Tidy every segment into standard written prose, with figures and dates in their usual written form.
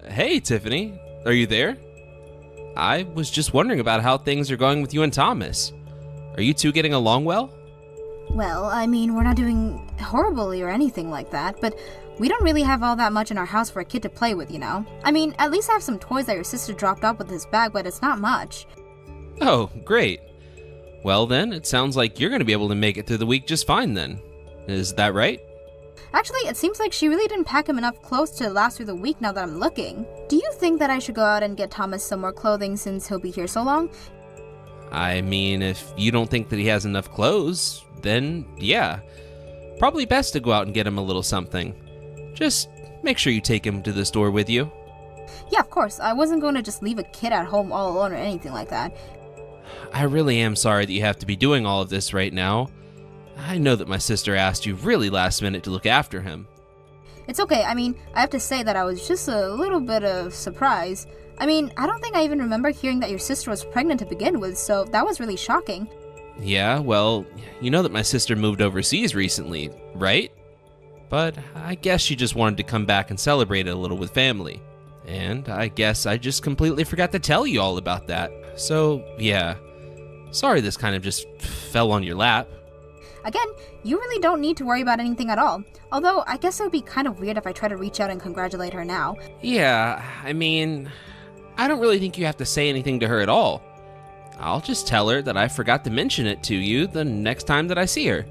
Hey, Tiffany. Are you there? I was just wondering about how things are going with you and Thomas. Are you two getting along well? Well, I mean, we're not doing horribly or anything like that, but we don't really have all that much in our house for a kid to play with, you know? I mean, at least I have some toys that your sister dropped off with this bag, but it's not much. Oh, great. Well then, it sounds like you're going to be able to make it through the week just fine then. Is that right? Actually, it seems like she really didn't pack him enough clothes to last through the week now that I'm looking. Do you think that I should go out and get Thomas some more clothing since he'll be here so long? I mean, if you don't think that he has enough clothes, then yeah. Probably best to go out and get him a little something. Just make sure you take him to the store with you. Yeah, of course. I wasn't going to just leave a kid at home all alone or anything like that. I really am sorry that you have to be doing all of this right now. I know that my sister asked you really last minute to look after him. It's okay. I mean, I have to say that I was just a little bit of surprise. I mean, I don't think I even remember hearing that your sister was pregnant to begin with, so that was really shocking. Yeah, well, you know that my sister moved overseas recently, right? But I guess she just wanted to come back and celebrate it a little with family. And I guess I just completely forgot to tell you all about that. So, yeah. Sorry this kind of just fell on your lap. Again, you really don't need to worry about anything at all. Although, I guess it would be kind of weird if I try to reach out and congratulate her now. Yeah, I mean, I don't really think you have to say anything to her at all. I'll just tell her that I forgot to mention it to you the next time that I see her.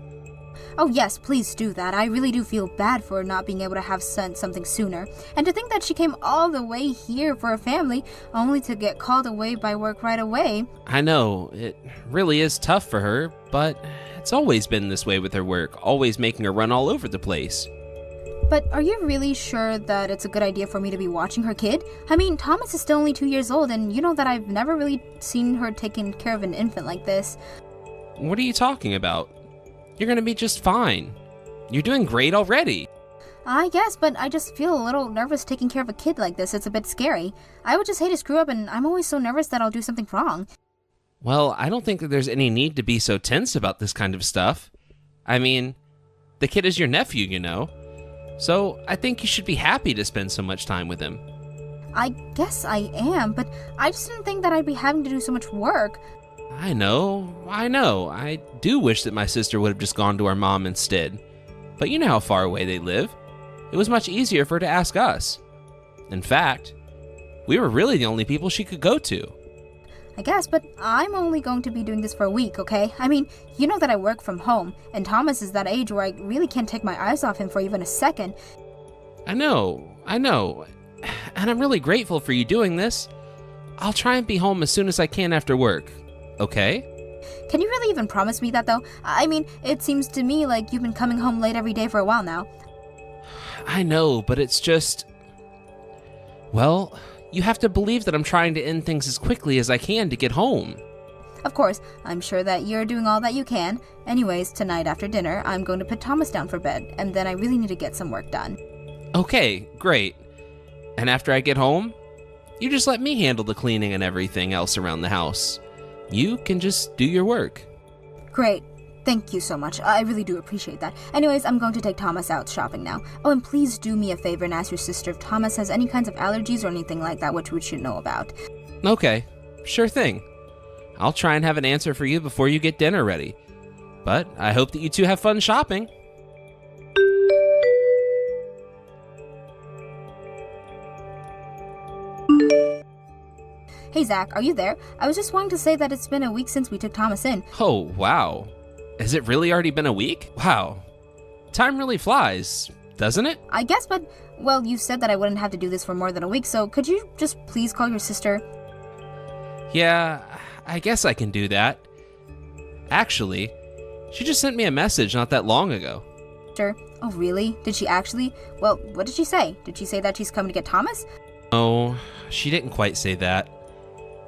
Oh yes, please do that. I really do feel bad for not being able to have sent something sooner. And to think that she came all the way here for a family, only to get called away by work right away. I know, it really is tough for her, but it's always been this way with her work, always making her run all over the place. But are you really sure that it's a good idea for me to be watching her kid? I mean, Thomas is still only 2 years old, and you know that I've never really seen her taking care of an infant like this. What are you talking about? You're gonna be just fine. You're doing great already. I guess, but I just feel a little nervous taking care of a kid like this. It's a bit scary. I would just hate to screw up, and I'm always so nervous that I'll do something wrong. Well, I don't think that there's any need to be so tense about this kind of stuff. I mean, the kid is your nephew, you know. So I think you should be happy to spend so much time with him. I guess I am, but I just didn't think that I'd be having to do so much work. I know. I do wish that my sister would have just gone to our mom instead. But you know how far away they live. It was much easier for her to ask us. In fact, we were really the only people she could go to. I guess, but I'm only going to be doing this for a week, okay? I mean, you know that I work from home, and Thomas is that age where I really can't take my eyes off him for even a second. I know. And I'm really grateful for you doing this. I'll try and be home as soon as I can after work. Okay? Can you really even promise me that, though? I mean, it seems to me like you've been coming home late every day for a while now. I know, but it's just... Well, you have to believe that I'm trying to end things as quickly as I can to get home. Of course, I'm sure that you're doing all that you can. Anyways, tonight after dinner, I'm going to put Thomas down for bed, and then I really need to get some work done. Okay, great. And after I get home, you just let me handle the cleaning and everything else around the house. You can just do your work. Great. Thank you so much. I really do appreciate that. Anyways, I'm going to take Thomas out shopping now. Oh, and please do me a favor and ask your sister if Thomas has any kinds of allergies or anything like that which we should know about. Okay, sure thing. I'll try and have an answer for you before you get dinner ready. But I hope that you two have fun shopping. Hey Zach, are you there? I was just wanting to say that it's been a week since we took Thomas in. Oh, wow. Has it really already been a week? Wow. Time really flies, doesn't it? I guess, but, well, you said that I wouldn't have to do this for more than a week, so could you just please call your sister? Yeah, I guess I can do that. Actually, she just sent me a message not that long ago. Sure. Oh, really? Did she actually? Well, what did she say? Did she say that she's coming to get Thomas? No, she didn't quite say that.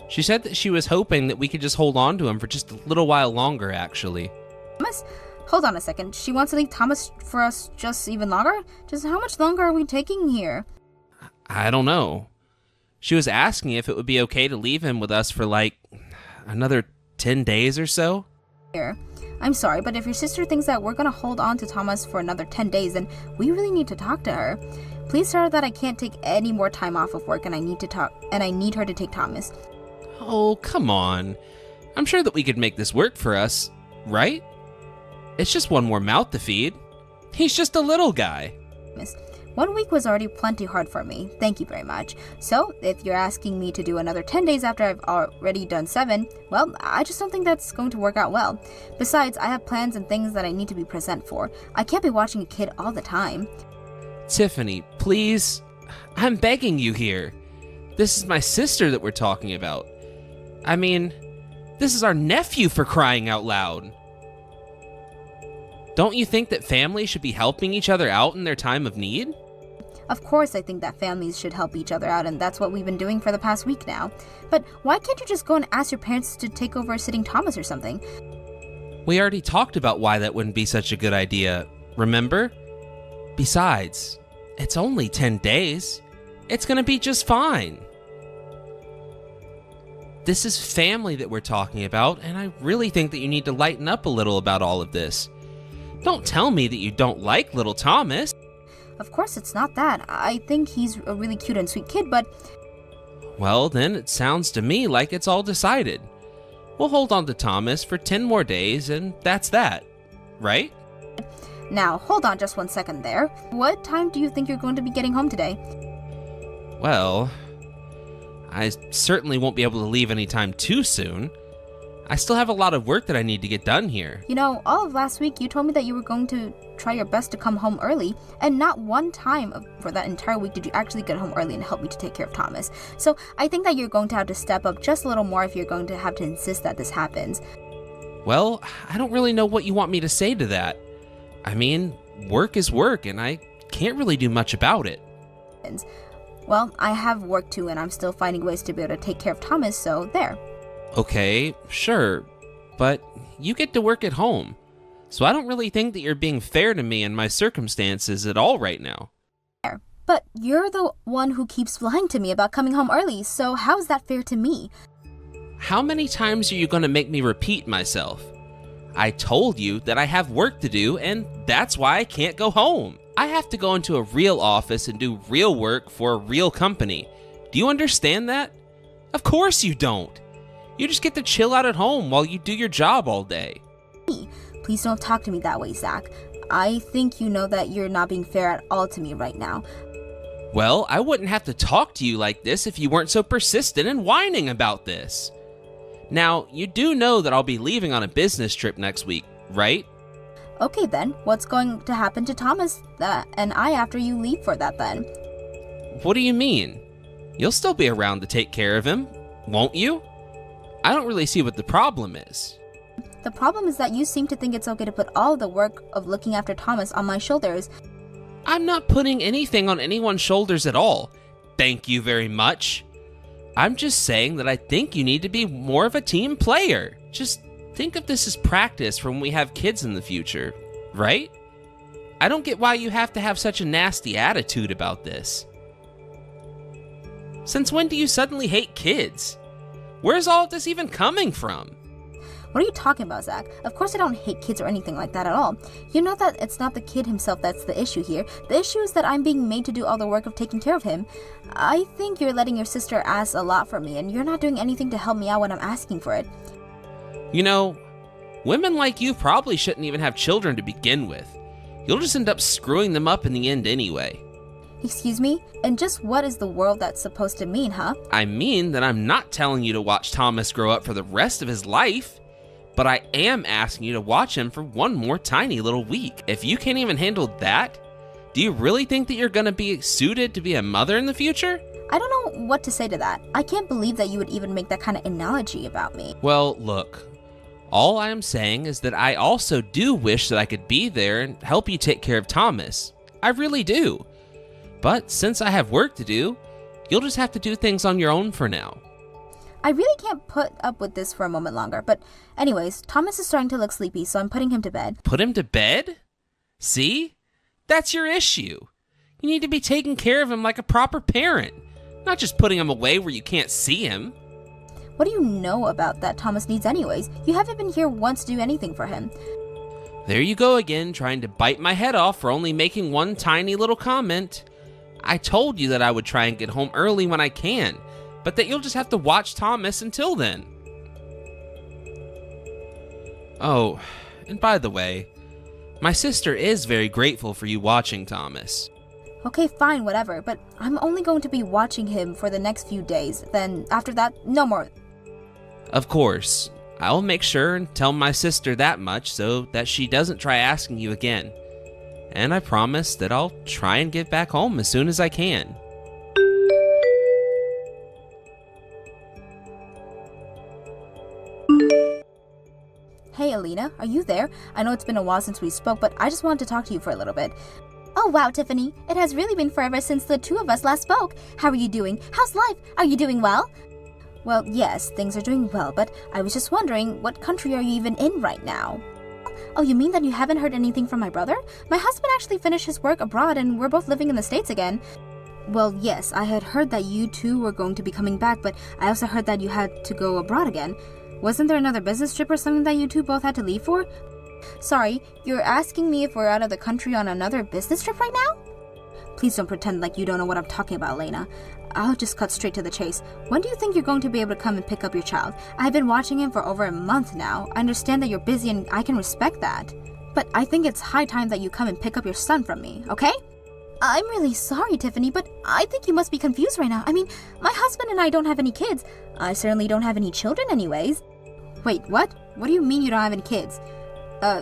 She said that she was hoping that we could just hold on to him for just a little while longer, actually. Thomas? Hold on a second. She wants to leave Thomas for us just even longer? Just how much longer are we taking here? I don't know. She was asking if it would be okay to leave him with us for like another 10 days or so. Here. I'm sorry, but if your sister thinks that we're gonna hold on to Thomas for another 10 days, then we really need to talk to her. Please tell her that I can't take any more time off of work and I need her to take Thomas. Oh, come on. I'm sure that we could make this work for us, right? It's just one more mouth to feed. He's just a little guy. 1 week was already plenty hard for me. Thank you very much. So, if you're asking me to do another 10 days after I've already done 7, well, I just don't think that's going to work out well. Besides, I have plans and things that I need to be present for. I can't be watching a kid all the time. Tiffany, please. I'm begging you here. This is my sister that we're talking about. I mean, this is our nephew, for crying out loud. Don't you think that families should be helping each other out in their time of need? Of course, I think that families should help each other out, and that's what we've been doing for the past week now. But why can't you just go and ask your parents to take over sitting Thomas or something? We already talked about why that wouldn't be such a good idea, remember? Besides, it's only 10 days. It's gonna be just fine. This is family that we're talking about, and I really think that you need to lighten up a little about all of this. Don't tell me that you don't like little Thomas. Of course, it's not that. I think he's a really cute and sweet kid, but... Well, then it sounds to me like it's all decided. We'll hold on to Thomas for 10 more days, and that's that. Right? Now, hold on just 1 second there. What time do you think you're going to be getting home today? Well, I certainly won't be able to leave anytime too soon. I still have a lot of work that I need to get done here. You know, all of last week you told me that you were going to try your best to come home early, and not one time for that entire week did you actually get home early and help me to take care of Thomas. So I think that you're going to have to step up just a little more if you're going to have to insist that this happens. Well, I don't really know what you want me to say to that. I mean, work is work, and I can't really do much about it. Well, I have work too, and I'm still finding ways to be able to take care of Thomas, so there. Okay, sure, but you get to work at home, so I don't really think that you're being fair to me and my circumstances at all right now. But you're the one who keeps lying to me about coming home early, so how is that fair to me? How many times are you going to make me repeat myself? I told you that I have work to do, and that's why I can't go home. I have to go into a real office and do real work for a real company. Do you understand that? Of course you don't. You just get to chill out at home while you do your job all day. Please don't talk to me that way, Zach. I think you know that you're not being fair at all to me right now. Well, I wouldn't have to talk to you like this if you weren't so persistent and whining about this. Now, you do know that I'll be leaving on a business trip next week, right? Okay then, what's going to happen to Thomas and I after you leave for that then? What do you mean? You'll still be around to take care of him, won't you? I don't really see what the problem is. The problem is that you seem to think it's okay to put all the work of looking after Thomas on my shoulders. I'm not putting anything on anyone's shoulders at all. Thank you very much. I'm just saying that I think you need to be more of a team player. Just think of this as practice for when we have kids in the future, right? I don't get why you have to have such a nasty attitude about this. Since when do you suddenly hate kids? Where's all of this even coming from? What are you talking about, Zach? Of course I don't hate kids or anything like that at all. You know that it's not the kid himself that's the issue here. The issue is that I'm being made to do all the work of taking care of him. I think you're letting your sister ask a lot from me, and you're not doing anything to help me out when I'm asking for it. You know, women like you probably shouldn't even have children to begin with. You'll just end up screwing them up in the end anyway. Excuse me? And just what is the world that's supposed to mean, huh? I mean that I'm not telling you to watch Thomas grow up for the rest of his life, but I am asking you to watch him for one more tiny little week. If you can't even handle that, do you really think that you're going to be suited to be a mother in the future? I don't know what to say to that. I can't believe that you would even make that kind of analogy about me. Well, look, all I am saying is that I also do wish that I could be there and help you take care of Thomas. I really do. But since I have work to do, you'll just have to do things on your own for now. I really can't put up with this for a moment longer, but anyways, Thomas is starting to look sleepy, so I'm putting him to bed. Put him to bed? See? That's your issue. You need to be taking care of him like a proper parent, not just putting him away where you can't see him. What do you know about that Thomas needs anyways? You haven't been here once to do anything for him. There you go again, trying to bite my head off for only making one tiny little comment. I told you that I would try and get home early when I can, but that you'll just have to watch Thomas until then. Oh, and by the way, my sister is very grateful for you watching Thomas. Okay, fine, whatever, but I'm only going to be watching him for the next few days. Then after that, no more. Of course, I'll make sure and tell my sister that much so that she doesn't try asking you again. And I promise that I'll try and get back home as soon as I can. Hey, Alina, are you there? I know it's been a while since we spoke, but I just wanted to talk to you for a little bit. Oh wow, Tiffany. It has really been forever since the two of us last spoke. How are you doing? How's life? Are you doing well? Well, yes, things are doing well, but I was just wondering, what country are you even in right now? Oh, you mean that you haven't heard anything from my brother? My husband actually finished his work abroad and we're both living in the States again. Well, yes, I had heard that you two were going to be coming back, but I also heard that you had to go abroad again. Wasn't there another business trip or something that you two both had to leave for? Sorry, you're asking me if we're out of the country on another business trip right now? Please don't pretend like you don't know what I'm talking about, Lena. I'll just cut straight to the chase. When do you think you're going to be able to come and pick up your child? I've been watching him for over a month now. I understand that you're busy and I can respect that. But I think it's high time that you come and pick up your son from me, okay? I'm really sorry, Tiffany, but I think you must be confused right now. I mean, my husband and I don't have any kids. I certainly don't have any children anyways. Wait, what? What do you mean you don't have any kids?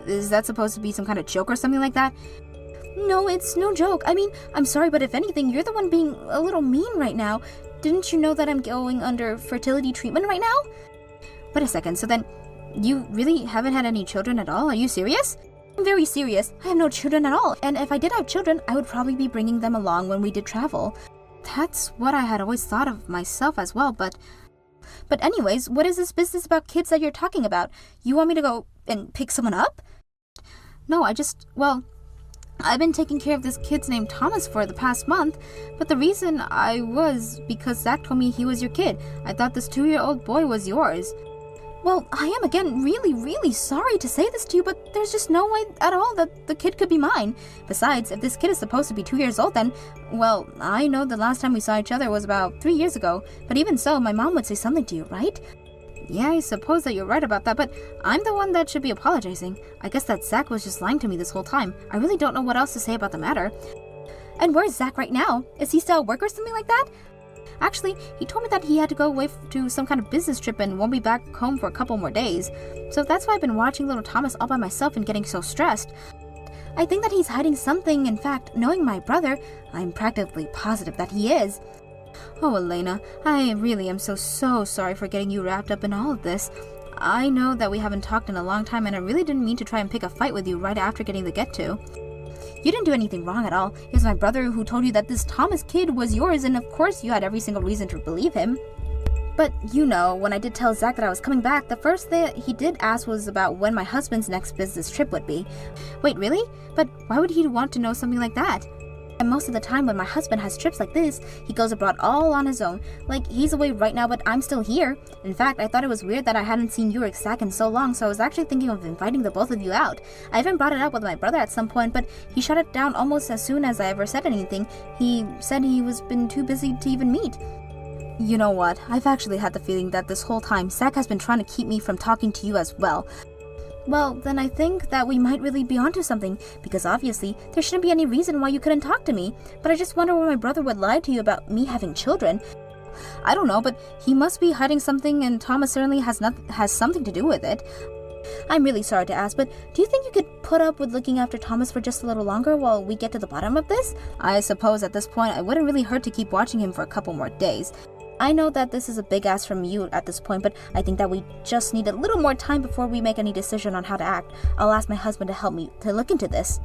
Is that supposed to be some kind of joke or something like that? No, it's no joke. I mean, I'm sorry, but if anything, you're the one being a little mean right now. Didn't you know that I'm going under fertility treatment right now? Wait a second, so then you really haven't had any children at all? Are you serious? I'm very serious. I have no children at all. And if I did have children, I would probably be bringing them along when we did travel. That's what I had always thought of myself as well, but anyways, what is this business about kids that you're talking about? You want me to go and pick someone up? No, I've been taking care of this kid's named Thomas for the past month, but the reason because Zach told me he was your kid. I thought this 2-year-old boy was yours. Well, I am again really, really sorry to say this to you, but there's just no way at all that the kid could be mine. Besides, if this kid is supposed to be 2 years old, then, well, I know the last time we saw each other was about 3 years ago, but even so, my mom would say something to you, right? Yeah, I suppose that you're right about that, but I'm the one that should be apologizing. I guess that Zach was just lying to me this whole time. I really don't know what else to say about the matter. And where's Zach right now? Is he still at work or something like that? Actually, he told me that he had to go away to some kind of business trip and won't be back home for a couple more days. So that's why I've been watching little Thomas all by myself and getting so stressed. I think that he's hiding something. In fact, knowing my brother, I'm practically positive that he is. Oh, Elena, I really am so sorry for getting you wrapped up in all of this. I know that we haven't talked in a long time and I really didn't mean to try and pick a fight with you right after getting the get-to. You didn't do anything wrong at all. It was my brother who told you that this Thomas kid was yours, and of course you had every single reason to believe him. But, you know, when I did tell Zach that I was coming back, the first thing he did ask was about when my husband's next business trip would be. Wait, really? But why would he want to know something like that? And most of the time when my husband has trips like this, he goes abroad all on his own. Like, he's away right now, but I'm still here. In fact, I thought it was weird that I hadn't seen you or Zach in so long, so I was actually thinking of inviting the both of you out. I even brought it up with my brother at some point, but he shut it down almost as soon as I ever said anything. He said he was been too busy to even meet. You know what? I've actually had the feeling that this whole time, Zach has been trying to keep me from talking to you as well. Well, then I think that we might really be onto something, because obviously, there shouldn't be any reason why you couldn't talk to me, but I just wonder why my brother would lie to you about me having children. I don't know, but he must be hiding something, and Thomas certainly has something to do with it. I'm really sorry to ask, but do you think you could put up with looking after Thomas for just a little longer while we get to the bottom of this? I suppose at this point, it wouldn't really hurt to keep watching him for a couple more days. I know that this is a big ask from you at this point, but I think that we just need a little more time before we make any decision on how to act. I'll ask my husband to help me to look into this.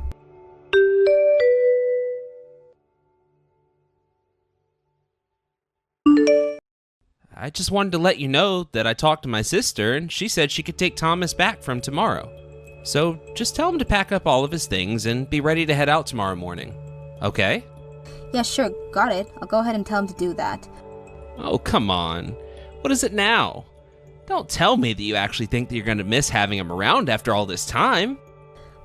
I just wanted to let you know that I talked to my sister and she said she could take Thomas back from tomorrow. So just tell him to pack up all of his things and be ready to head out tomorrow morning. Okay? Yeah, sure, got it. I'll go ahead and tell him to do that. Oh, come on. What is it now? Don't tell me that you actually think that you're going to miss having him around after all this time.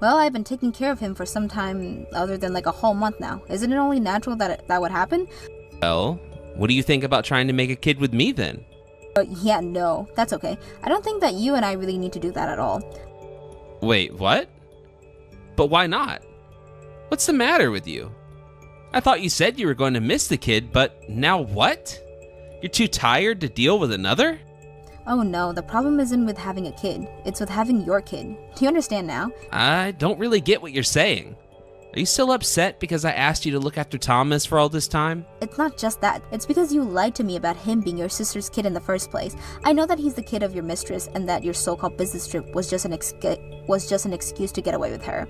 Well, I've been taking care of him for some time other than like a whole month now. Isn't it only natural that that would happen? Well, what do you think about trying to make a kid with me then? Yeah, no, that's okay. I don't think that you and I really need to do that at all. Wait, what? But why not? What's the matter with you? I thought you said you were going to miss the kid, but now what? You're too tired to deal with another? Oh no, the problem isn't with having a kid. It's with having your kid. Do you understand now? I don't really get what you're saying. Are you still upset because I asked you to look after Thomas for all this time? It's not just that. It's because you lied to me about him being your sister's kid in the first place. I know that he's the kid of your mistress and that your so-called business trip was just an excuse to get away with her.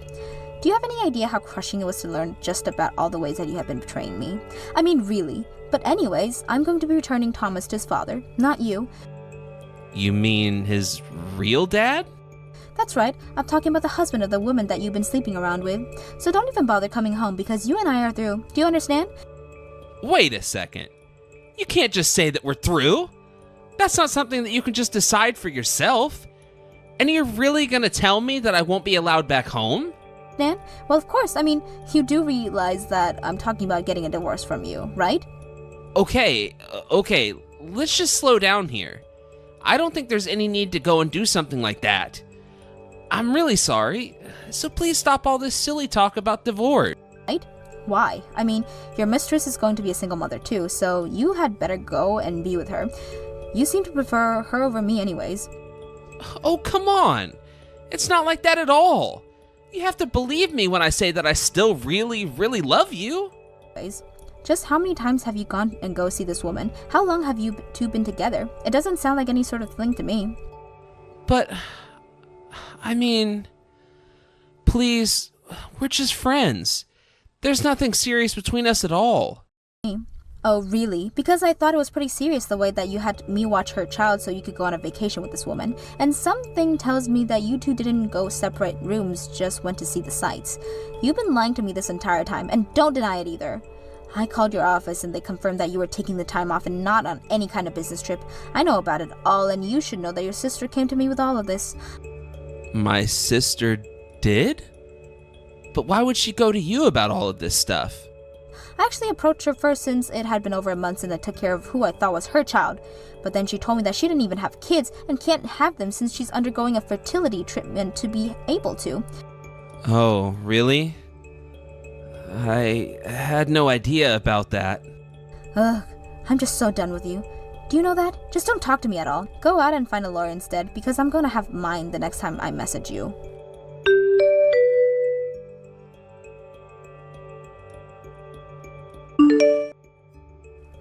Do you have any idea how crushing it was to learn just about all the ways that you have been betraying me? I mean, really. But anyways, I'm going to be returning Thomas to his father, not you. You mean his real dad? That's right, I'm talking about the husband of the woman that you've been sleeping around with. So don't even bother coming home because you and I are through. Do you understand? Wait a second. You can't just say that we're through. That's not something that you can just decide for yourself. And you're really gonna tell me that I won't be allowed back home? Dan? Well, of course. I mean, you do realize that I'm talking about getting a divorce from you, right? Okay, let's just slow down here. I don't think there's any need to go and do something like that. I'm really sorry, so please stop all this silly talk about divorce. Right? Why? I mean, your mistress is going to be a single mother too, so you had better go and be with her. You seem to prefer her over me anyways. Oh, come on. It's not like that at all. You have to believe me when I say that I still really, really love you. Just how many times have you gone and go see this woman? How long have you two been together? It doesn't sound like any sort of thing to me. But, I mean, please, we're just friends. There's nothing serious between us at all. Oh, really? Because I thought it was pretty serious the way that you had me watch her child so you could go on a vacation with this woman. And something tells me that you two didn't go separate rooms, just went to see the sights. You've been lying to me this entire time, and don't deny it either. I called your office and they confirmed that you were taking the time off and not on any kind of business trip. I know about it all, and you should know that your sister came to me with all of this. My sister did? But why would she go to you about all of this stuff? I actually approached her first since it had been over a month since I took care of who I thought was her child. But then she told me that she didn't even have kids and can't have them since she's undergoing a fertility treatment to be able to. Oh, really? I had no idea about that. Ugh, I'm just so done with you. Do you know that? Just don't talk to me at all. Go out and find a lawyer instead, because I'm gonna have mine the next time I message you.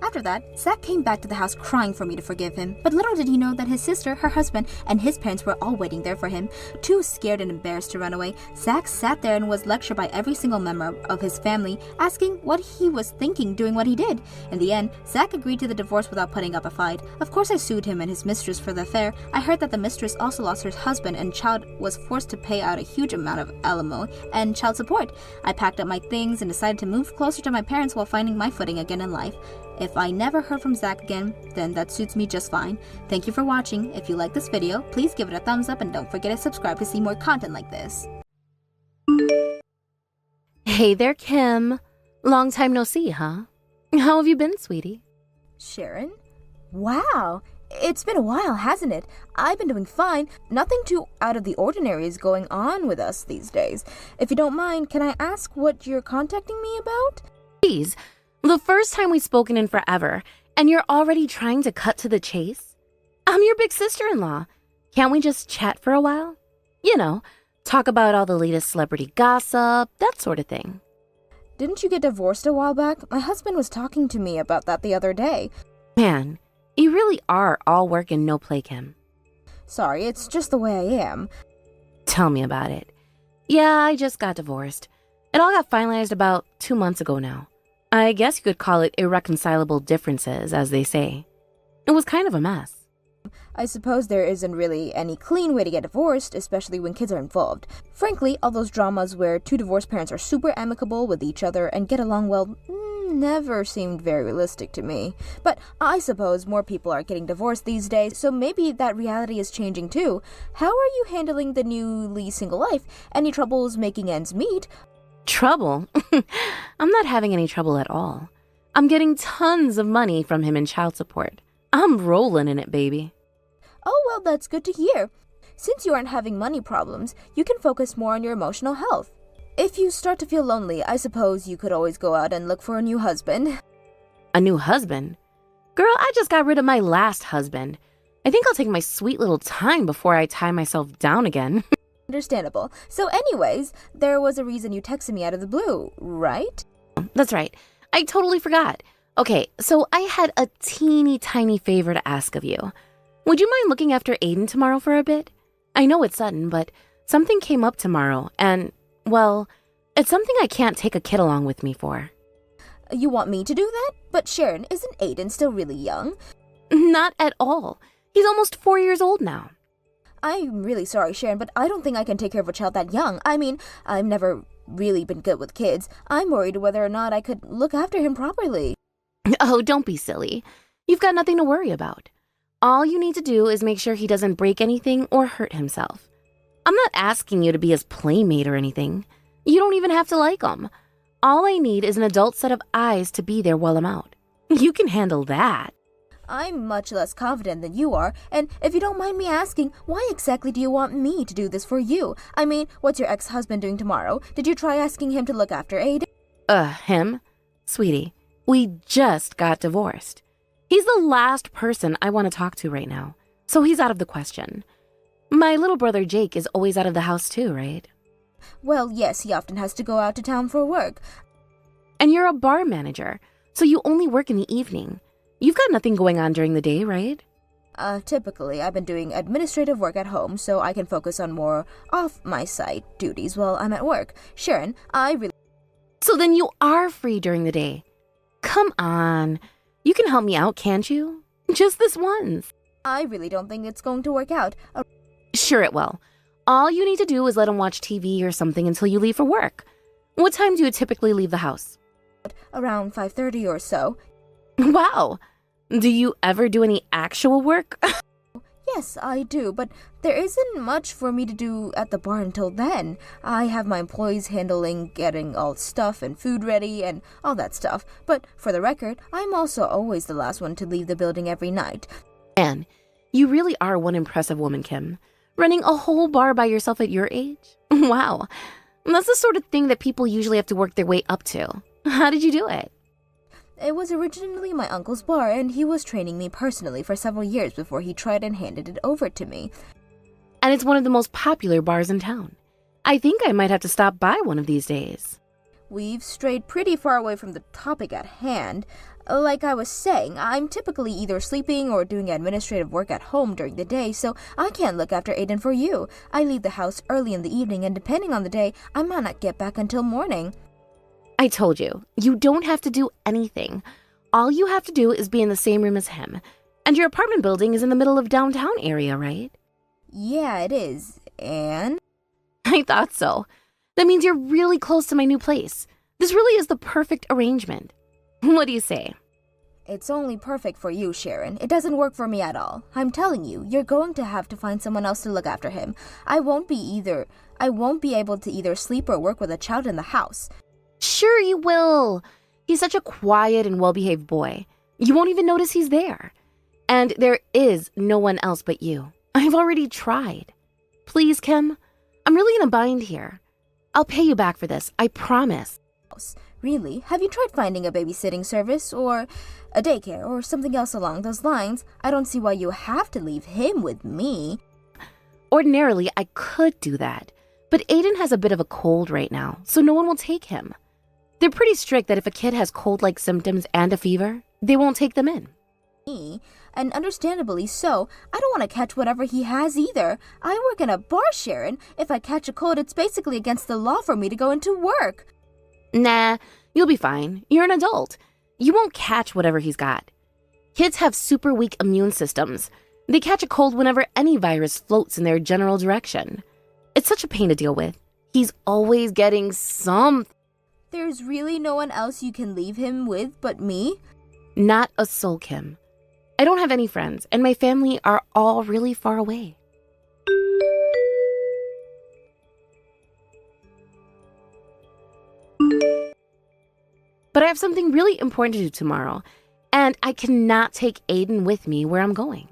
After that, Zach came back to the house crying for me to forgive him, but little did he know that his sister, her husband, and his parents were all waiting there for him. Too scared and embarrassed to run away, Zach sat there and was lectured by every single member of his family, asking what he was thinking doing what he did. In the end, Zach agreed to the divorce without putting up a fight. Of course I sued him and his mistress for the affair. I heard that the mistress also lost her husband and child was forced to pay out a huge amount of alimony and child support. I packed up my things and decided to move closer to my parents while finding my footing again in life. If I never heard from Zach again, then that suits me just fine. Thank you for watching. If you like this video, please give it a thumbs up and don't forget to subscribe to see more content like this. Hey there, Kim. Long time no see, huh? How have you been, sweetie? Sharon? Wow, it's been a while, hasn't it? I've been doing fine. Nothing too out of the ordinary is going on with us these days. If you don't mind, can I ask what you're contacting me about? Please. The first time we've spoken in forever, and you're already trying to cut to the chase? I'm your big sister-in-law. Can't we just chat for a while? You know, talk about all the latest celebrity gossip, that sort of thing. Didn't you get divorced a while back? My husband was talking to me about that the other day. Man, you really are all work and no play, Kim. Sorry, it's just the way I am. Tell me about it. Yeah, I just got divorced. It all got finalized about 2 months ago now. I guess you could call it irreconcilable differences, as they say. It was kind of a mess. I suppose there isn't really any clean way to get divorced, especially when kids are involved. Frankly, all those dramas where two divorced parents are super amicable with each other and get along well, never seemed very realistic to me. But I suppose more people are getting divorced these days, so maybe that reality is changing too. How are you handling the newly single life? Any troubles making ends meet? Trouble? I'm not having any trouble at all. I'm getting tons of money from him in child support. I'm rolling in it, baby. Oh, well, that's good to hear. Since you aren't having money problems, you can focus more on your emotional health. If you start to feel lonely, I suppose you could always go out and look for a new husband. A new husband? Girl, I just got rid of my last husband. I think I'll take my sweet little time before I tie myself down again. Understandable. So anyways, there was a reason you texted me out of the blue, right? That's right. I totally forgot. Okay, so I had a teeny tiny favor to ask of you. Would you mind looking after Aiden tomorrow for a bit? I know it's sudden, but something came up tomorrow, and, well, it's something I can't take a kid along with me for. You want me to do that? But Sharon, isn't Aiden still really young? Not at all. He's almost 4 years old now. I'm really sorry, Sharon, but I don't think I can take care of a child that young. I mean, I've never really been good with kids. I'm worried whether or not I could look after him properly. Oh, don't be silly. You've got nothing to worry about. All you need to do is make sure he doesn't break anything or hurt himself. I'm not asking you to be his playmate or anything. You don't even have to like him. All I need is an adult set of eyes to be there while I'm out. You can handle that. I'm much less confident than you are, and if you don't mind me asking, why exactly do you want me to do this for you? I mean, what's your ex-husband doing tomorrow? Did you try asking him to look after Aiden? Him? Sweetie, we just got divorced. He's the last person I want to talk to right now, so he's out of the question. My little brother Jake is always out of the house too, right? Well, yes, he often has to go out to town for work. And you're a bar manager, so you only work in the evening. You've got nothing going on during the day, right? Typically, I've been doing administrative work at home, so I can focus on more off-my-site duties while I'm at work. Sharon, So then you are free during the day. Come on. You can help me out, can't you? Just this once. I really don't think it's going to work out. Sure it will. All you need to do is let him watch TV or something until you leave for work. What time do you typically leave the house? Around 5:30 or so. Wow. Do you ever do any actual work? Yes, I do, but there isn't much for me to do at the bar until then. I have my employees handling getting all stuff and food ready and all that stuff. But for the record, I'm also always the last one to leave the building every night. And you really are one impressive woman, Kim. Running a whole bar by yourself at your age? Wow. That's the sort of thing that people usually have to work their way up to. How did you do it? It was originally my uncle's bar, and he was training me personally for several years before he tried and handed it over to me. And it's one of the most popular bars in town. I think I might have to stop by one of these days. We've strayed pretty far away from the topic at hand. Like I was saying, I'm typically either sleeping or doing administrative work at home during the day, so I can't look after Aiden for you. I leave the house early in the evening, and depending on the day, I might not get back until morning. I told you, you don't have to do anything. All you have to do is be in the same room as him. And your apartment building is in the middle of downtown area, right? Yeah, it is. And? I thought so. That means you're really close to my new place. This really is the perfect arrangement. What do you say? It's only perfect for you, Sharon. It doesn't work for me at all. I'm telling you, you're going to have to find someone else to look after him. I won't be able to either sleep or work with a child in the house. Sure you will. He's such a quiet and well-behaved boy. You won't even notice he's there. And there is no one else but you. I've already tried. Please, Kim, I'm really in a bind here. I'll pay you back for this, I promise. Really? Have you tried finding a babysitting service or a daycare or something else along those lines? I don't see why you have to leave him with me. Ordinarily, I could do that. But Aiden has a bit of a cold right now, so no one will take him. They're pretty strict that if a kid has cold-like symptoms and a fever, they won't take them in. And understandably so. I don't want to catch whatever he has either. I work in a bar, Sharon. If I catch a cold, it's basically against the law for me to go into work. Nah, you'll be fine. You're an adult. You won't catch whatever he's got. Kids have super weak immune systems. They catch a cold whenever any virus floats in their general direction. It's such a pain to deal with. He's always getting something. There's really no one else you can leave him with but me? Not a soul, Kim. I don't have any friends, and my family are all really far away. But I have something really important to do tomorrow, and I cannot take Aiden with me where I'm going.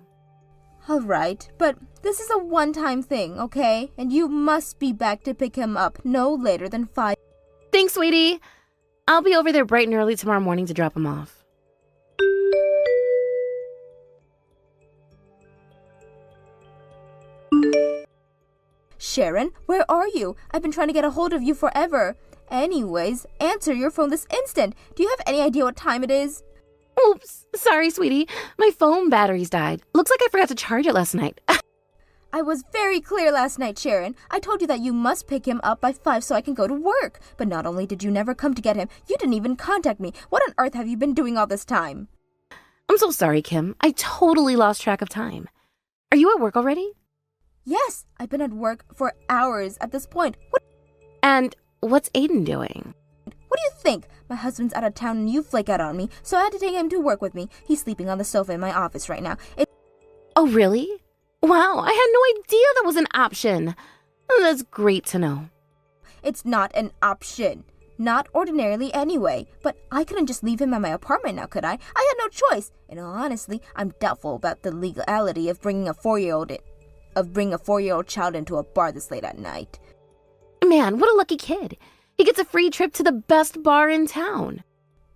Alright, but this is a one-time thing, okay? And you must be back to pick him up no later than 5. Thanks, sweetie. I'll be over there bright and early tomorrow morning to drop him off. Sharon, where are you? I've been trying to get a hold of you forever. Anyways, answer your phone this instant. Do you have any idea what time it is? Oops, sorry, sweetie. My phone batteries died. Looks like I forgot to charge it last night. I was very clear last night, Sharon. I told you that you must pick him up by 5 so I can go to work. But not only did you never come to get him, you didn't even contact me. What on earth have you been doing all this time? I'm so sorry, Kim. I totally lost track of time. Are you at work already? Yes, I've been at work for hours at this point. And what's Aiden doing? What do you think? My husband's out of town and you flake out on me, so I had to take him to work with me. He's sleeping on the sofa in my office right now. Oh, really? Wow, I had no idea that was an option. That's great to know. It's not an option. Not ordinarily anyway. But I couldn't just leave him at my apartment now, could I? I had no choice. And honestly, I'm doubtful about the legality of bringing a 4-year-old child into a bar this late at night. Man, what a lucky kid. He gets a free trip to the best bar in town.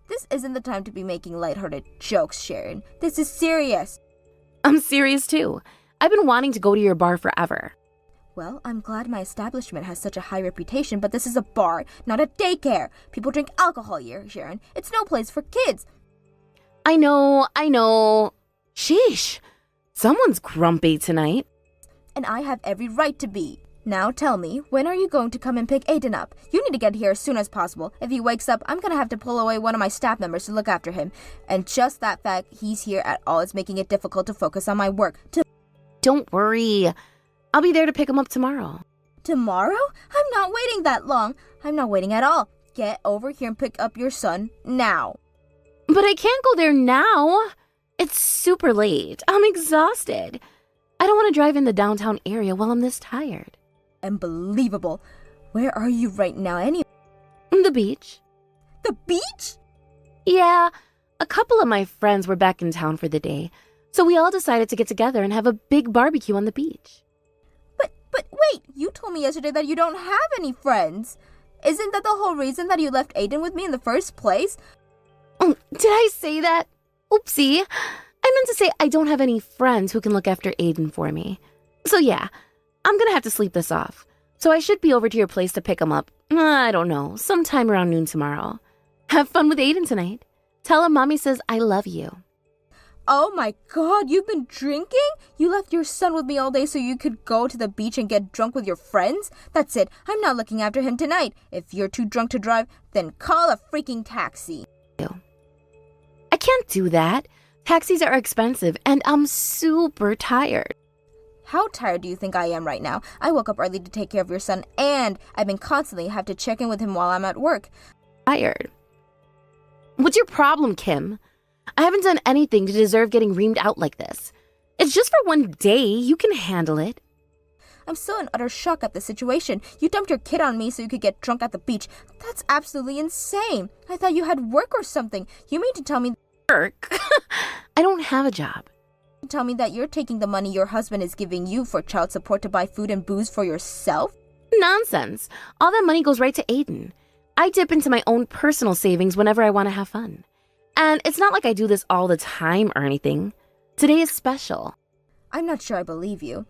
This isn't the time to be making lighthearted jokes, Sharon. This is serious. I'm serious too. I've been wanting to go to your bar forever. Well, I'm glad my establishment has such a high reputation, but this is a bar, not a daycare. People drink alcohol here, Sharon. It's no place for kids. I know. Sheesh. Someone's grumpy tonight. And I have every right to be. Now tell me, when are you going to come and pick Aiden up? You need to get here as soon as possible. If he wakes up, I'm gonna have to pull away one of my staff members to look after him. And just that fact he's here at all is making it difficult to focus on my work. Don't worry. I'll be there to pick him up tomorrow. Tomorrow? I'm not waiting that long. I'm not waiting at all. Get over here and pick up your son now. But I can't go there now. It's super late. I'm exhausted. I don't want to drive in the downtown area while I'm this tired. Unbelievable. Where are you right now anyway? The beach. The beach? Yeah, a couple of my friends were back in town for the day, so we all decided to get together and have a big barbecue on the beach. But wait, you told me yesterday that you don't have any friends. Isn't that the whole reason that you left Aiden with me in the first place? Oh, did I say that? Oopsie. I meant to say I don't have any friends who can look after Aiden for me. So yeah, I'm gonna have to sleep this off. So I should be over to your place to pick him up. I don't know, sometime around noon tomorrow. Have fun with Aiden tonight. Tell him Mommy says I love you. Oh my god, you've been drinking? You left your son with me all day so you could go to the beach and get drunk with your friends? That's it, I'm not looking after him tonight. If you're too drunk to drive, then call a freaking taxi. I can't do that. Taxis are expensive and I'm super tired. How tired do you think I am right now? I woke up early to take care of your son and I've been constantly have to check in with him while I'm at work. Tired. What's your problem, Kim? I haven't done anything to deserve getting reamed out like this. It's just for one day. You can handle it. I'm still in utter shock at the situation. You dumped your kid on me so you could get drunk at the beach. That's absolutely insane. I thought you had work or something. You mean to tell me Work? I don't have a job. Tell me that you're taking the money your husband is giving you for child support to buy food and booze for yourself? Nonsense. All that money goes right to Aiden. I dip into my own personal savings whenever I want to have fun. And it's not like I do this all the time or anything. Today is special. I'm not sure I believe you.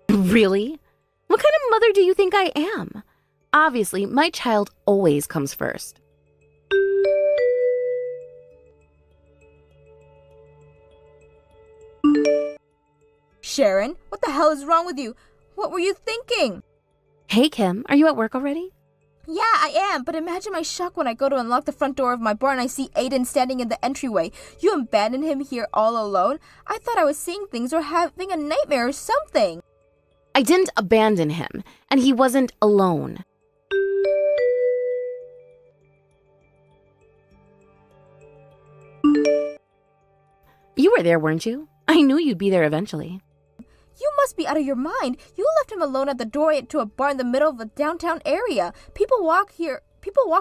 Really? What kind of mother do you think I am? Obviously, my child always comes first. Sharon, what the hell is wrong with you? What were you thinking? Hey, Kim, are you at work already? Yeah, I am, but imagine my shock when I go to unlock the front door of my bar and I see Aiden standing in the entryway. You abandoned him here all alone? I thought I was seeing things or having a nightmare or something. I didn't abandon him, and he wasn't alone. were there, weren't you? I knew you'd be there eventually. You must be out of your mind. You left him alone at the door to a bar in the middle of a downtown area. People walk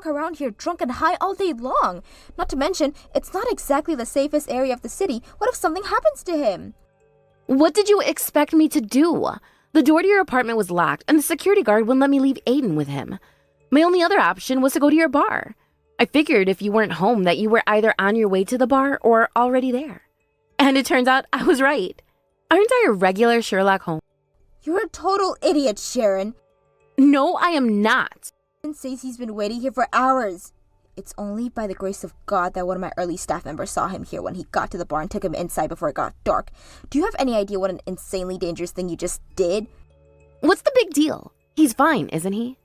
around here drunk and high all day long. Not to mention, it's not exactly the safest area of the city. What if something happens to him? What did you expect me to do? The door to your apartment was locked, and the security guard wouldn't let me leave Aiden with him. My only other option was to go to your bar. I figured if you weren't home that you were either on your way to the bar or already there. And it turns out I was right. Aren't I a regular Sherlock Holmes? You're a total idiot, Sharon. No, I am not. Aiden says he's been waiting here for hours. It's only by the grace of God that one of my early staff members saw him here when he got to the bar and took him inside before it got dark. Do you have any idea what an insanely dangerous thing you just did? What's the big deal? He's fine, isn't he?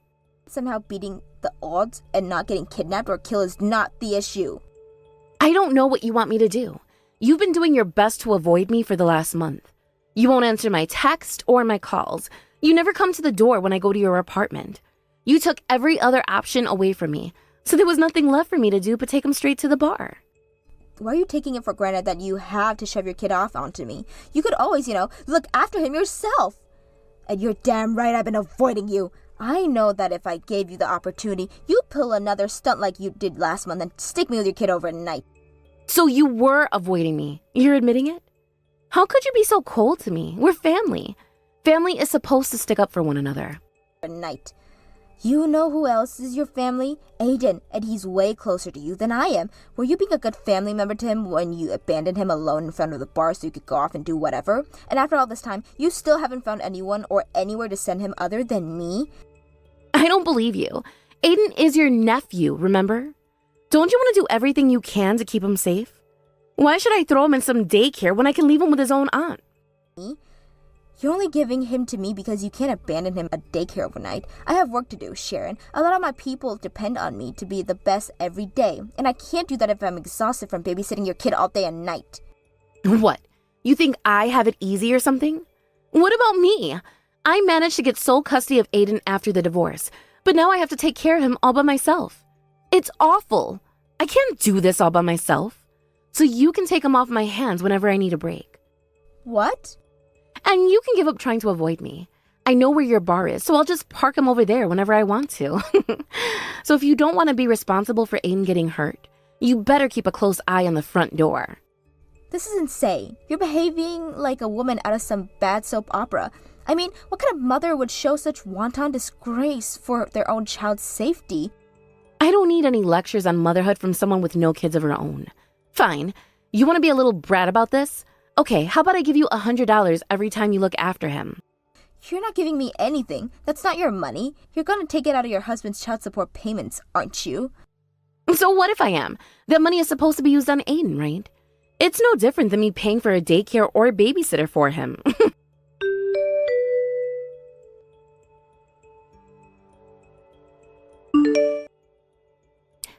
Somehow beating the odds and not getting kidnapped or killed is not the issue. I don't know what you want me to do. You've been doing your best to avoid me for the last month. You won't answer my text or my calls. You never come to the door when I go to your apartment. You took every other option away from me, so there was nothing left for me to do but take him straight to the bar. Why are you taking it for granted that you have to shove your kid off onto me? You could always, look after him yourself. And you're damn right I've been avoiding you. I know that if I gave you the opportunity, you'd pull another stunt like you did last month and stick me with your kid overnight. So you were avoiding me. You're admitting it? How could you be so cold to me? We're family. Family is supposed to stick up for one another. Night. You know who else is your family? Aiden, and he's way closer to you than I am. Were you being a good family member to him when you abandoned him alone in front of the bar so you could go off and do whatever? And after all this time, you still haven't found anyone or anywhere to send him other than me? I don't believe you. Aiden is your nephew, remember? Don't you want to do everything you can to keep him safe? Why should I throw him in some daycare when I can leave him with his own aunt? Me? You're only giving him to me because you can't abandon him at daycare overnight. I have work to do, Sharon. A lot of my people depend on me to be the best every day, and I can't do that if I'm exhausted from babysitting your kid all day and night. What? You think I have it easy or something? What about me? I managed to get sole custody of Aiden after the divorce, but now I have to take care of him all by myself. It's awful. I can't do this all by myself. So you can take him off my hands whenever I need a break. What? And you can give up trying to avoid me. I know where your bar is, so I'll just park him over there whenever I want to. So if you don't want to be responsible for Aiden getting hurt, you better keep a close eye on the front door. This is insane. You're behaving like a woman out of some bad soap opera. I mean, what kind of mother would show such wanton disgrace for their own child's safety? I don't need any lectures on motherhood from someone with no kids of her own. Fine. You want to be a little brat about this? Okay, how about I give you $100 every time you look after him? You're not giving me anything. That's not your money. You're gonna take it out of your husband's child support payments, aren't you? So what if I am? That money is supposed to be used on Aiden, right? It's no different than me paying for a daycare or a babysitter for him.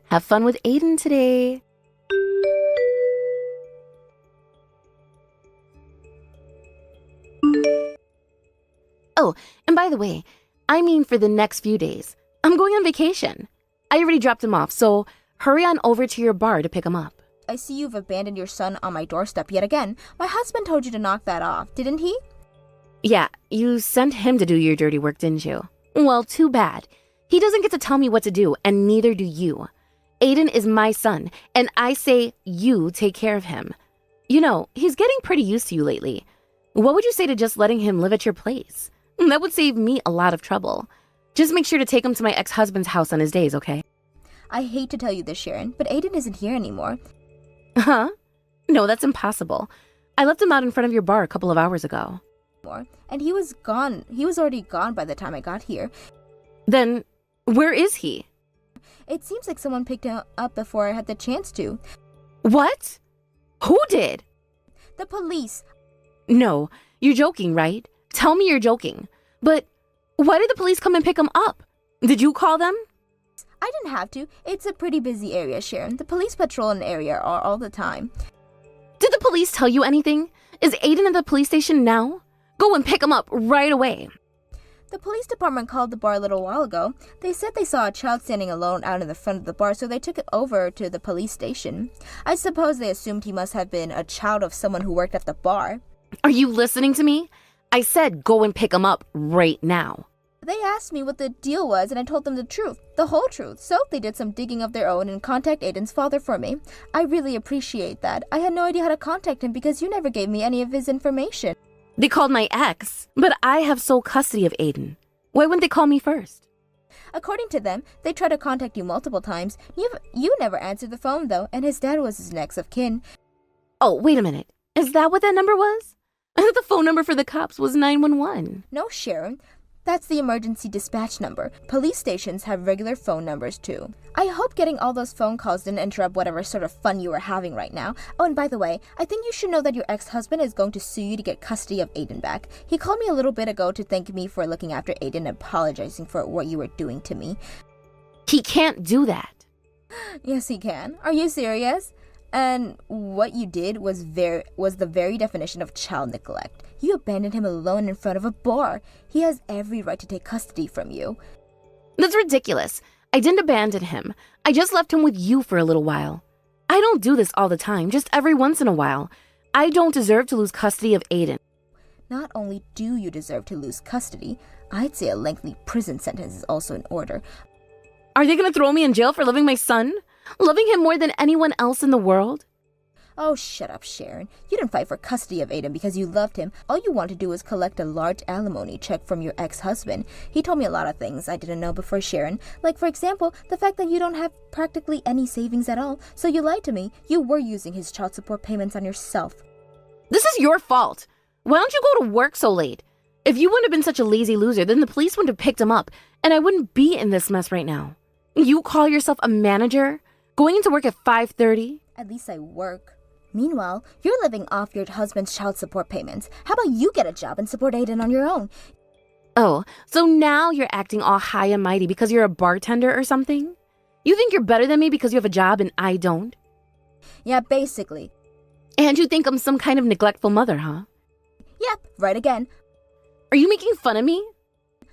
Have fun with Aiden today. Oh, and by the way, I mean for the next few days. I'm going on vacation. I already dropped him off, so hurry on over to your bar to pick him up. I see you've abandoned your son on my doorstep yet again. My husband told you to knock that off, didn't he? Yeah, you sent him to do your dirty work, didn't you? Well, too bad. He doesn't get to tell me what to do, and neither do you. Aiden is my son, and I say you take care of him. You know, he's getting pretty used to you lately. What would you say to just letting him live at your place? That would save me a lot of trouble. Just make sure to take him to my ex-husband's house on his days, okay? I hate to tell you this, Sharon, but Aiden isn't here anymore. Huh? No, that's impossible. I left him out in front of your bar a couple of hours ago. And he was gone. He was already gone by the time I got here. Then, where is he? It seems like someone picked him up before I had the chance to. What? Who did? The police. No, you're joking, right? Tell me you're joking. But why did the police come and pick him up? Did you call them? I didn't have to. It's a pretty busy area, Sharon. The police patrol an area all the time. Did the police tell you anything? Is Aiden at the police station now? Go and pick him up right away. The police department called the bar a little while ago. They said they saw a child standing alone out in the front of the bar, so they took it over to the police station. I suppose they assumed he must have been a child of someone who worked at the bar. Are you listening to me? I said go and pick him up right now. They asked me what the deal was, and I told them the truth, the whole truth. So they did some digging of their own and contacted Aiden's father for me. I really appreciate that. I had no idea how to contact him because you never gave me any of his information. They called my ex, but I have sole custody of Aiden. Why wouldn't they call me first? According to them, they tried to contact you multiple times. You never answered the phone, though, and his dad was his next of kin. Oh, wait a minute. Is that what that number was? I thought the phone number for the cops was 911. No, Sharon. That's the emergency dispatch number. Police stations have regular phone numbers, too. I hope getting all those phone calls didn't interrupt whatever sort of fun you were having right now. Oh, and by the way, I think you should know that your ex-husband is going to sue you to get custody of Aiden back. He called me a little bit ago to thank me for looking after Aiden and apologizing for what you were doing to me. He can't do that. Yes, he can. Are you serious? And what you did was the very definition of child neglect. You abandoned him alone in front of a bar. He has every right to take custody from you. That's ridiculous. I didn't abandon him. I just left him with you for a little while. I don't do this all the time, just every once in a while. I don't deserve to lose custody of Aiden. Not only do you deserve to lose custody, I'd say a lengthy prison sentence is also in order. Are they going to throw me in jail for loving my son? Loving him more than anyone else in the world? Oh, shut up, Sharon. You didn't fight for custody of Aiden because you loved him. All you want to do is collect a large alimony check from your ex-husband. He told me a lot of things I didn't know before, Sharon. Like, for example, the fact that you don't have practically any savings at all. So you lied to me. You were using his child support payments on yourself. This is your fault. Why don't you go to work so late? If you wouldn't have been such a lazy loser, then the police wouldn't have picked him up, and I wouldn't be in this mess right now. You call yourself a manager? Going into work at 5:30? At least I work. Meanwhile, you're living off your husband's child support payments. How about you get a job and support Aiden on your own? Oh, so now you're acting all high and mighty because you're a bartender or something? You think you're better than me because you have a job and I don't? Yeah, basically. And you think I'm some kind of neglectful mother, huh? Yep, right again. Are you making fun of me?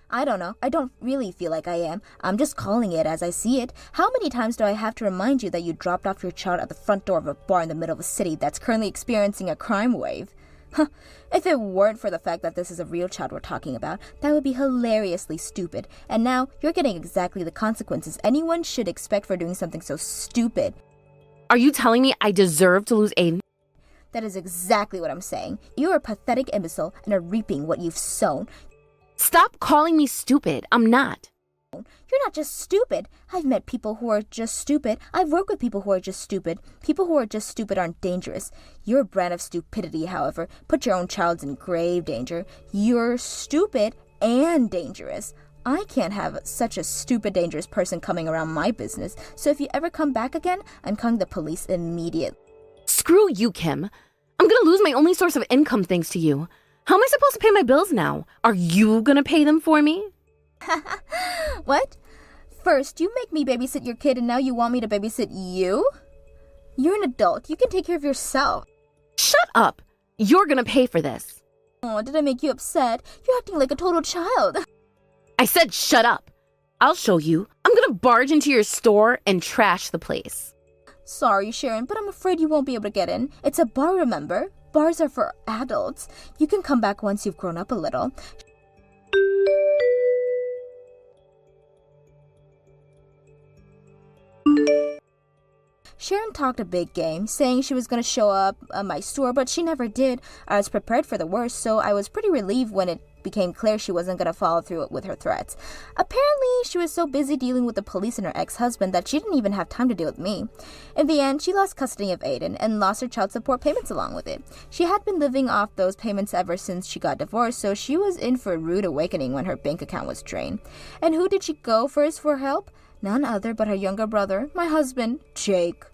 I don't know. I don't really feel like I am. I'm just calling it as I see it. How many times do I have to remind you that you dropped off your child at the front door of a bar in the middle of a city that's currently experiencing a crime wave? Huh. If it weren't for the fact that this is a real child we're talking about, that would be hilariously stupid. And now you're getting exactly the consequences anyone should expect for doing something so stupid. Are you telling me I deserve to lose Aiden? That is exactly what I'm saying. You are a pathetic imbecile and are reaping what you've sown. Stop calling me stupid. I'm not. You're not just stupid. I've met people who are just stupid. I've worked with people who are just stupid. People who are just stupid aren't dangerous. Your brand of stupidity, however, put your own child in grave danger. You're stupid and dangerous. I can't have such a stupid, dangerous person coming around my business. So if you ever come back again, I'm calling the police immediately. Screw you, Kim. I'm gonna lose my only source of income thanks to you. How am I supposed to pay my bills now? Are you gonna pay them for me? What? First, you make me babysit your kid and now you want me to babysit you? You're an adult. You can take care of yourself. Shut up. You're gonna pay for this. Oh, did I make you upset? You're acting like a total child. I said shut up. I'll show you. I'm gonna barge into your store and trash the place. Sorry, Sharon, but I'm afraid you won't be able to get in. It's a bar, remember? Bars are for adults. You can come back once you've grown up a little. Sharon talked a big game, saying she was going to show up at my store, but she never did. I was prepared for the worst, so I was pretty relieved when it became clear she wasn't going to follow through with her threats. Apparently, she was so busy dealing with the police and her ex-husband that she didn't even have time to deal with me. In the end, she lost custody of Aiden and lost her child support payments along with it. She had been living off those payments ever since she got divorced, so she was in for a rude awakening when her bank account was drained. And who did she go first for help? None other but her younger brother, my husband, Jake.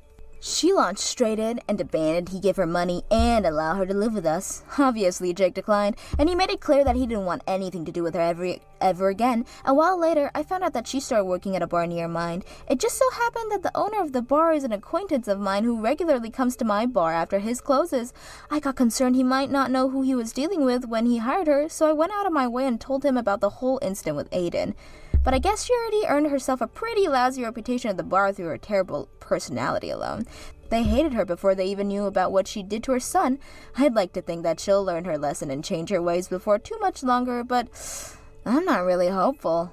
She launched straight in and demanded he give her money and allow her to live with us. Obviously, Jake declined, and he made it clear that he didn't want anything to do with her ever again. A while later, I found out that she started working at a bar near mine. It just so happened that the owner of the bar is an acquaintance of mine who regularly comes to my bar after his closes. I got concerned he might not know who he was dealing with when he hired her, so I went out of my way and told him about the whole incident with Aiden. But I guess she already earned herself a pretty lousy reputation at the bar through her terrible personality alone. They hated her before they even knew about what she did to her son. I'd like to think that she'll learn her lesson and change her ways before too much longer, but I'm not really hopeful.